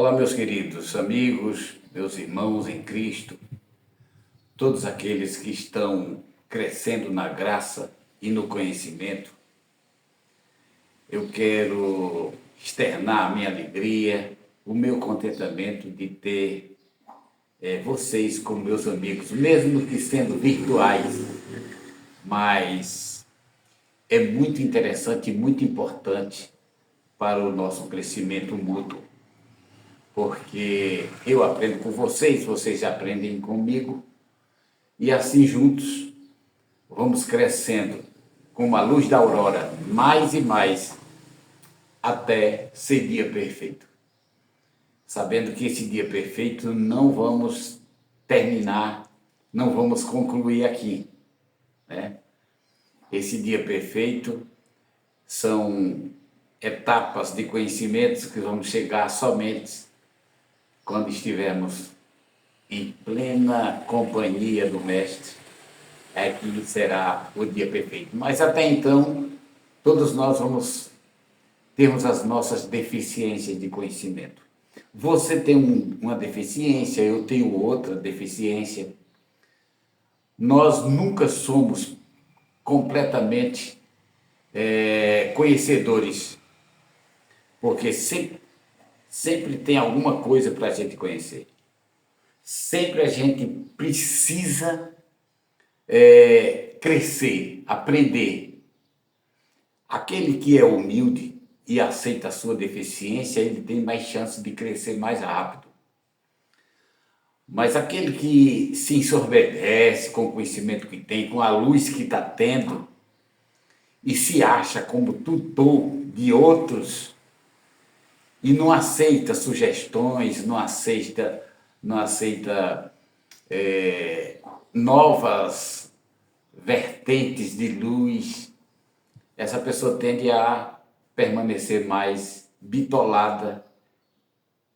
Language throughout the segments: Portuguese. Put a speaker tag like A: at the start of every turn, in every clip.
A: Olá, meus queridos amigos, meus irmãos em Cristo, todos aqueles que estão crescendo na graça e no conhecimento. Eu quero externar a minha alegria, o meu contentamento de ter vocês como meus amigos, mesmo que sendo virtuais, mas é muito interessante e muito importante para o nosso crescimento mútuo, porque eu aprendo com vocês, vocês aprendem comigo, e assim juntos vamos crescendo como a luz da aurora, mais e mais, até ser dia perfeito. Sabendo que esse dia perfeito não vamos terminar, não vamos concluir aqui, né? Esse dia perfeito são etapas de conhecimentos que vamos chegar somente quando estivermos em plena companhia do Mestre. É que será o dia perfeito. Mas até então, todos nós vamos termos as nossas deficiências de conhecimento. Você tem uma deficiência, eu tenho outra deficiência. Nós nunca somos completamente conhecedores, porque sempre tem alguma coisa para a gente conhecer. Sempre a gente precisa crescer, aprender. Aquele que é humilde e aceita a sua deficiência, ele tem mais chance de crescer mais rápido. Mas aquele que se ensoberbece com o conhecimento que tem, com a luz que está tendo, e se acha como tutor de outros, e não aceita sugestões, não aceita novas vertentes de luz, essa pessoa tende a permanecer mais bitolada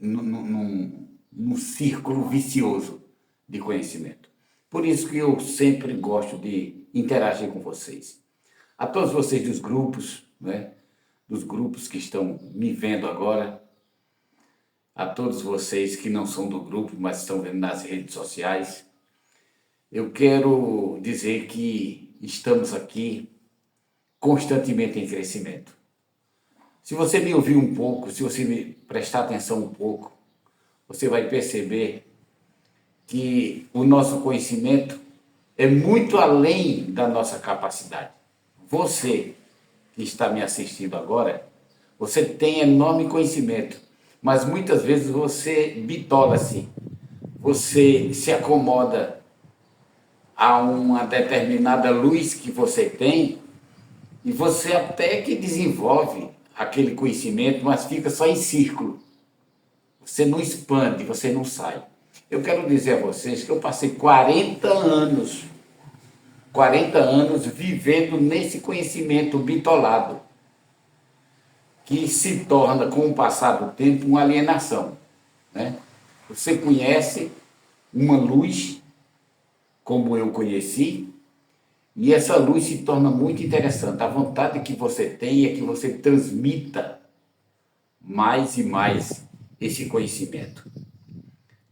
A: num círculo vicioso de conhecimento. Por isso que eu sempre gosto de interagir com vocês. A todos vocês dos grupos, né? Dos grupos que estão me vendo agora, a todos vocês que não são do grupo, mas estão vendo nas redes sociais, eu quero dizer que estamos aqui constantemente em crescimento. Se você me ouvir um pouco, se você me prestar atenção um pouco, você vai perceber que o nosso conhecimento é muito além da nossa capacidade. Você que está me assistindo agora, você tem enorme conhecimento, mas muitas vezes você bitola-se, você se acomoda a uma determinada luz que você tem, e você até que desenvolve aquele conhecimento, mas fica só em círculo. Você não expande, você não sai. Eu quero dizer a vocês que eu passei 40 anos vivendo nesse conhecimento bitolado, que se torna, com o passar do tempo, uma alienação, né? Você conhece uma luz, como eu conheci, e essa luz se torna muito interessante. A vontade que você tem é que você transmita mais e mais esse conhecimento.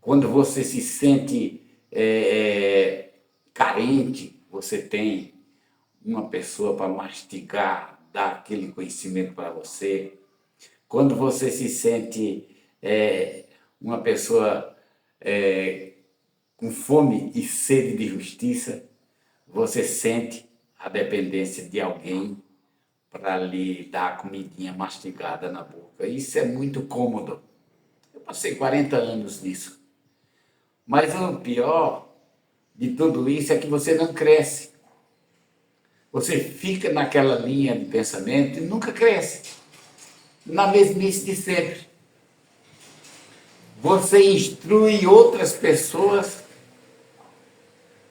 A: Quando você se sente carente, você tem uma pessoa para mastigar, dar aquele conhecimento para você. Quando você se sente uma pessoa com fome e sede de justiça, você sente a dependência de alguém para lhe dar a comidinha mastigada na boca. Isso é muito cômodo. Eu passei 40 anos nisso. Mas o pior de tudo isso é que você não cresce. Você fica naquela linha de pensamento e nunca cresce. Na mesmice de sempre. Você instrui outras pessoas,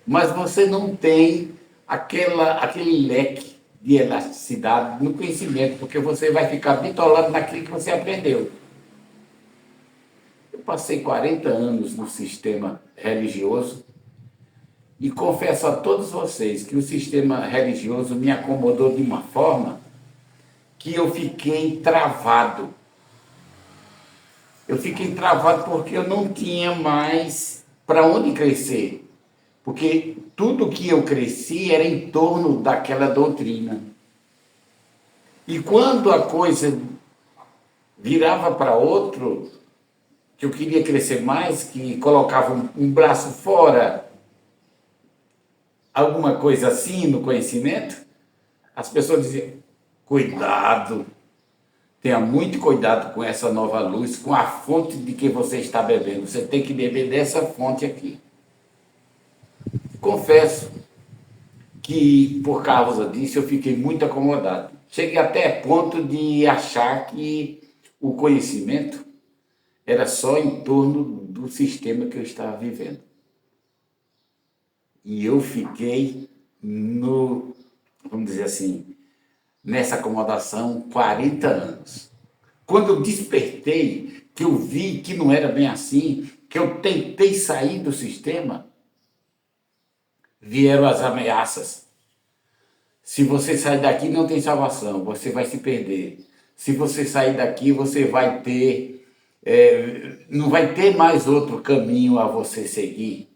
A: mas você não tem aquele leque de elasticidade no conhecimento, porque você vai ficar bitolado naquilo que você aprendeu. Eu passei 40 anos no sistema religioso e confesso a todos vocês que o sistema religioso me acomodou de uma forma que eu fiquei travado. Eu fiquei travado porque eu não tinha mais para onde crescer. Porque tudo que eu cresci era em torno daquela doutrina. E quando a coisa virava para outro, que eu queria crescer mais, que colocava um braço fora, alguma coisa assim no conhecimento, as pessoas diziam: cuidado, tenha muito cuidado com essa nova luz, com a fonte de que você está bebendo. Você tem que beber dessa fonte aqui. Confesso que, por causa disso, eu fiquei muito acomodado. Cheguei até ponto de achar que o conhecimento era só em torno do sistema que eu estava vivendo. E eu fiquei vamos dizer assim, nessa acomodação 40 anos. Quando eu despertei, que eu vi que não era bem assim, que eu tentei sair do sistema, vieram as ameaças. Se você sair daqui, não tem salvação, você vai se perder. Se você sair daqui, você vai ter, não vai ter mais outro caminho a você seguir.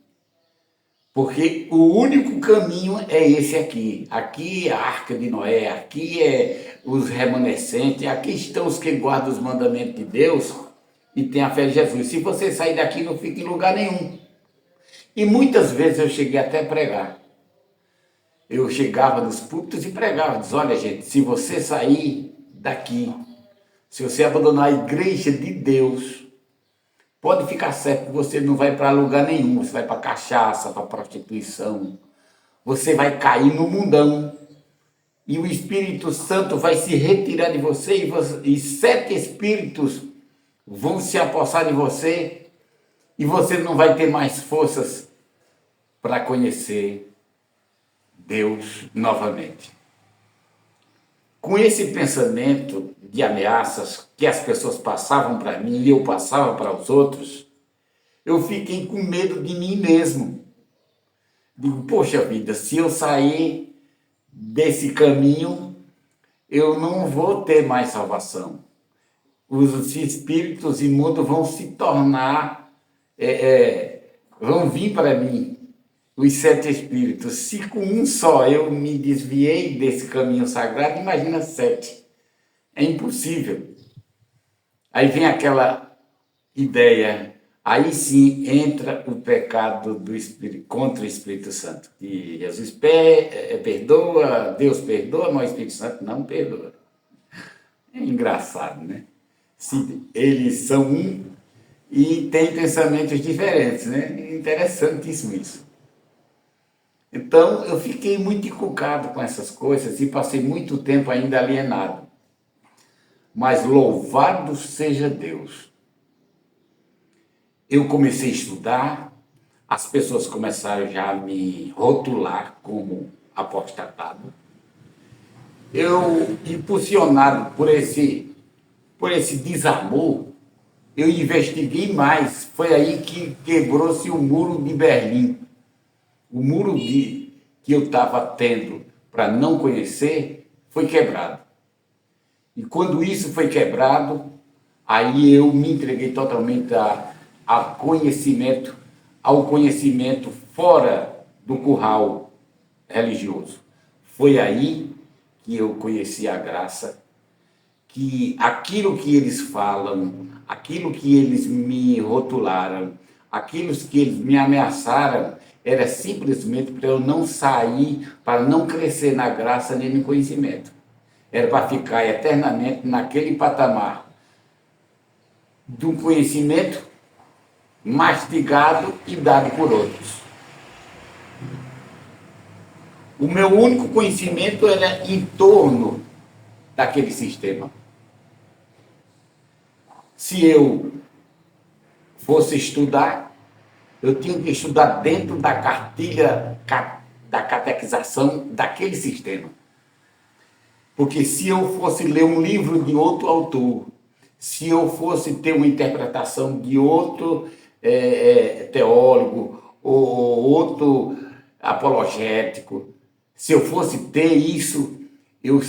A: Porque o único caminho é esse aqui. Aqui é a Arca de Noé, aqui é os remanescentes, aqui estão os que guardam os mandamentos de Deus e têm a fé em Jesus. Se você sair daqui, não fica em lugar nenhum. E muitas vezes eu cheguei até a pregar. Eu chegava nos púlpitos e pregava. Diz: olha, gente, se você sair daqui, se você abandonar a igreja de Deus, pode ficar certo que você não vai para lugar nenhum. Você vai para cachaça, para prostituição. Você vai cair no mundão. E o Espírito Santo vai se retirar de você e 7 espíritos vão se apossar de você e você não vai ter mais forças para conhecer Deus novamente. Com esse pensamento de ameaças que as pessoas passavam para mim e eu passava para os outros, eu fiquei com medo de mim mesmo. Digo: poxa vida, se eu sair desse caminho, eu não vou ter mais salvação. Os espíritos imundos vão se tornar, vão vir para mim, os 7 espíritos. Se com um só eu me desviei desse caminho sagrado, imagina 7. É impossível. Aí vem aquela ideia, aí sim entra o pecado do Espírito, contra o Espírito Santo. E Jesus perdoa, Deus perdoa, mas o Espírito Santo não perdoa. É engraçado, né? Se eles são um e têm pensamentos diferentes, né? Interessantíssimo isso. Então, eu fiquei muito encucado com essas coisas e passei muito tempo ainda alienado. Mas louvado seja Deus. Eu comecei a estudar, as pessoas começaram já a me rotular como apostatado. Eu, impulsionado por esse desamor, eu investiguei mais. Foi aí que quebrou-se o muro de Berlim. O muro que eu estava tendo para não conhecer foi quebrado. E quando isso foi quebrado, aí eu me entreguei totalmente ao conhecimento fora do curral religioso. Foi aí que eu conheci a graça, que aquilo que eles falam, aquilo que eles me rotularam, aquilo que eles me ameaçaram, era simplesmente para eu não sair, para não crescer na graça nem no conhecimento. Era para ficar eternamente naquele patamar do conhecimento mastigado e dado por outros. O meu único conhecimento era em torno daquele sistema. Se eu fosse estudar, eu tinha que estudar dentro da cartilha da catequização daquele sistema. Porque se eu fosse ler um livro de outro autor, se eu fosse ter uma interpretação de outro teólogo ou outro apologético, se eu fosse ter isso, eu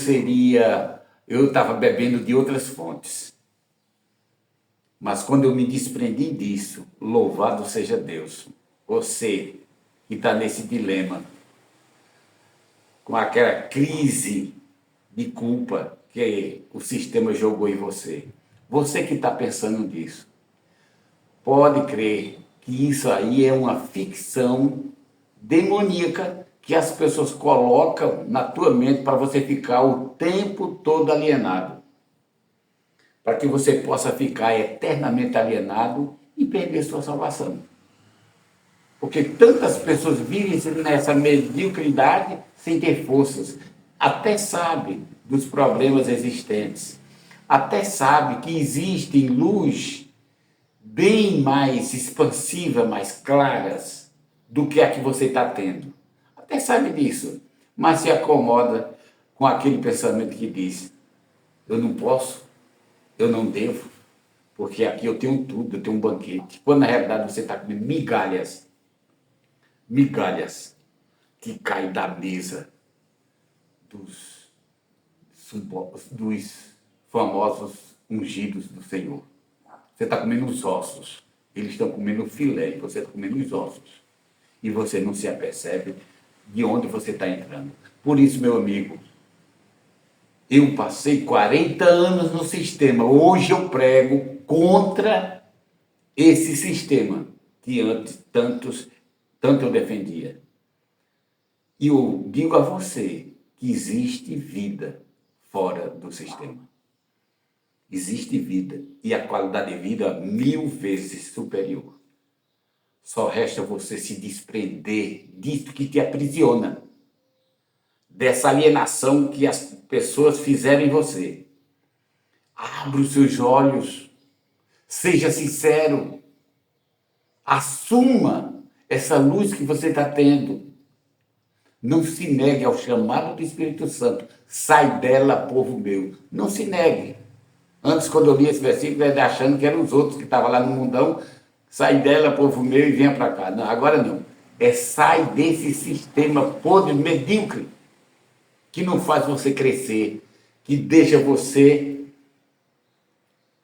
A: estava bebendo de outras fontes. Mas quando eu me desprendi disso, louvado seja Deus. Você que está nesse dilema, com aquela crise de culpa que o sistema jogou em você. Você que está pensando nisso, pode crer que isso aí é uma ficção demoníaca que as pessoas colocam na tua mente para você ficar o tempo todo alienado. Para que você possa ficar eternamente alienado e perder sua salvação. Porque tantas pessoas vivem nessa mediocridade sem ter forças. Até sabe dos problemas existentes. Até sabe que existe luz bem mais expansiva, mais claras do que a que você está tendo. Até sabe disso, mas se acomoda com aquele pensamento que diz: eu não posso, eu não devo, porque aqui eu tenho tudo, eu tenho um banquete. Quando na realidade você está comendo migalhas, migalhas que caem da mesa dos famosos ungidos do Senhor. Você está comendo os ossos, eles estão comendo o filé, e você está comendo os ossos. E você não se apercebe de onde você está entrando. Por isso, meu amigo, eu passei 40 anos no sistema. Hoje eu prego contra esse sistema que antes tanto eu defendia. E eu digo a você que existe vida fora do sistema. Existe vida e a qualidade de vida 1000 vezes superior. Só resta você se desprender disso que te aprisiona, dessa alienação que as pessoas fizeram em você. Abra os seus olhos, seja sincero, assuma essa luz que você está tendo. Não se negue ao chamado do Espírito Santo. Sai dela, povo meu. Não se negue. Antes, quando eu li esse versículo, eu ia achando que eram os outros que estavam lá no mundão. Sai dela, povo meu, e venha para cá. Não, agora não. É sai desse sistema podre, medíocre, que não faz você crescer, que deixa você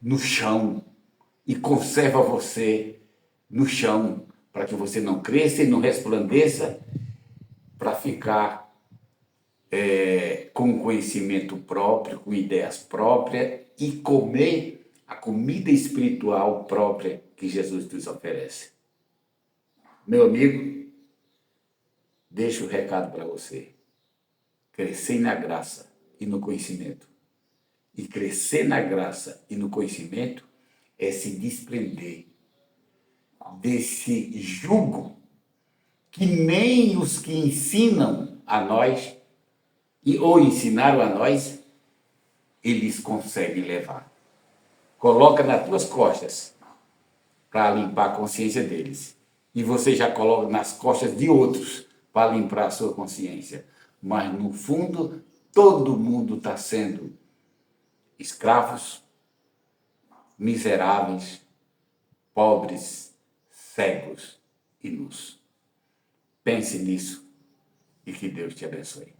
A: no chão e conserva você no chão, para que você não cresça e não resplandeça, para ficar com conhecimento próprio, com ideias próprias e comer a comida espiritual própria que Jesus nos oferece. Meu amigo, deixo o recado para você. Crescer na graça e no conhecimento. E crescer na graça e no conhecimento é se desprender desse jugo que nem os que ensinam a nós ou ensinaram a nós, eles conseguem levar. Coloca nas tuas costas para limpar a consciência deles. E você já coloca nas costas de outros para limpar a sua consciência. Mas, no fundo, todo mundo está sendo escravos, miseráveis, pobres, cegos e nus. Pense nisso e que Deus te abençoe.